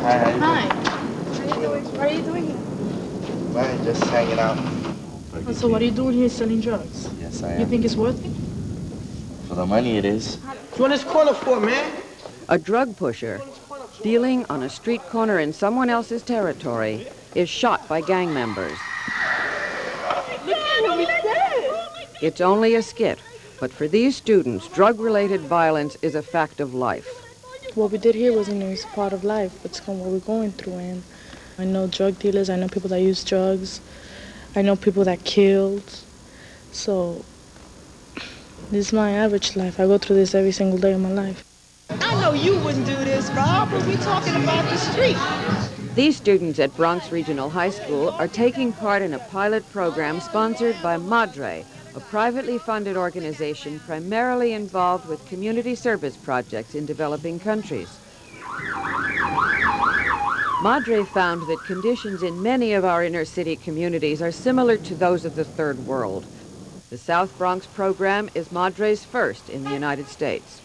Hi, how you Hi. doing? How you doing? What are you doing here? Fine, just hanging out. Oh, so what are you doing here selling drugs? Yes, I You am. think it's worth it? For the money, it is. What is corner for, man? A drug pusher, dealing on a street corner in someone else's territory, is shot by gang members. Look at him, he's dead. It's only a skit, but for these students, drug-related violence is a fact of life. What we did here was, it's part of life. It's what we're going through, and I know drug dealers, I know people that use drugs, I know people that killed. So this is my average life. I go through this every single day of my life. I know you wouldn't do this, Rob, but we talking about the street. These students at Bronx Regional High School are taking part in a pilot program sponsored by Madre, a privately funded organization primarily involved with community service projects in developing countries. Madre found that conditions in many of our inner city communities are similar to those of the Third World. The South Bronx program is Madre's first in the United States.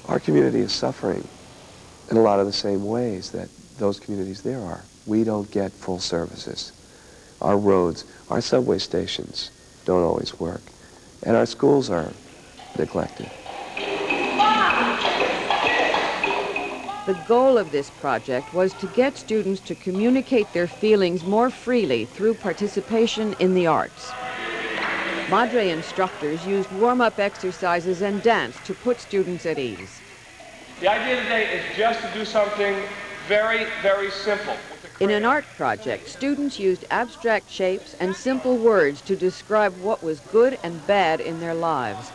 Our community is suffering in a lot of the same ways that those communities there are. We don't get full services. Our roads, our subway stations don't always work, and our schools are neglected. The goal of this project was to get students to communicate their feelings more freely through participation in the arts. Madre instructors used warm-up exercises and dance to put students at ease. The idea today is just to do something very, very simple. In an art project, students used abstract shapes and simple words to describe what was good and bad in their lives.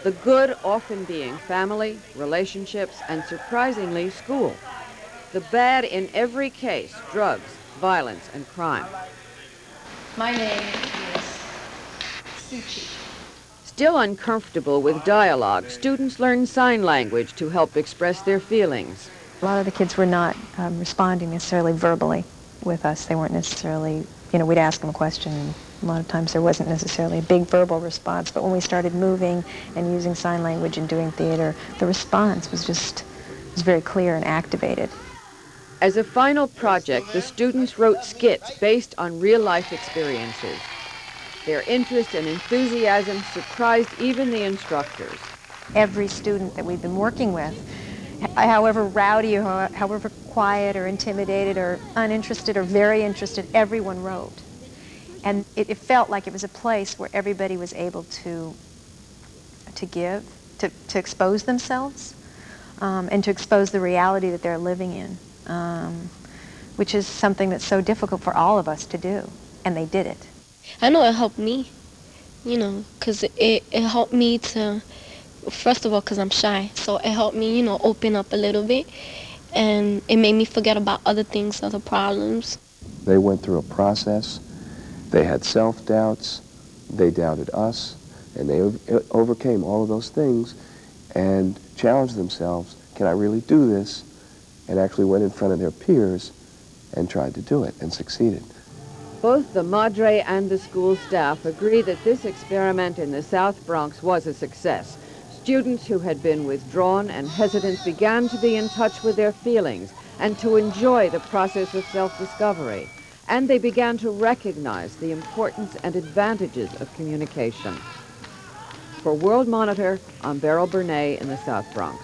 The good often being family, relationships, and surprisingly, school. The bad in every case, drugs, violence, and crime. My name is Suchi. Still uncomfortable with dialogue, students learn sign language to help express their feelings. A lot of the kids were not responding necessarily verbally with us. They weren't necessarily, we'd ask them a question, and a lot of times there wasn't necessarily a big verbal response, but when we started moving and using sign language and doing theater, the response was very clear and activated. As a final project, the students wrote skits based on real-life experiences. Their interest and enthusiasm surprised even the instructors. Every student that we've been working with, however rowdy or however quiet or intimidated or uninterested or very interested, everyone wrote. And it felt like it was a place where everybody was able to give, to expose themselves, and to expose the reality that they're living in, which is something that's so difficult for all of us to do, and they did it. I know it helped me, because it helped me to, first of all, because I'm shy, so it helped me, open up a little bit, and it made me forget about other things, other problems. They went through a process. They had self-doubts. They doubted us, and they overcame all of those things and challenged themselves, can I really do this? And actually went in front of their peers and tried to do it and succeeded. Both the Madre and the school staff agree that this experiment in the South Bronx was a success. Students who had been withdrawn and hesitant began to be in touch with their feelings and to enjoy the process of self-discovery. And they began to recognize the importance and advantages of communication. For World Monitor, I'm Beryl Bernay in the South Bronx.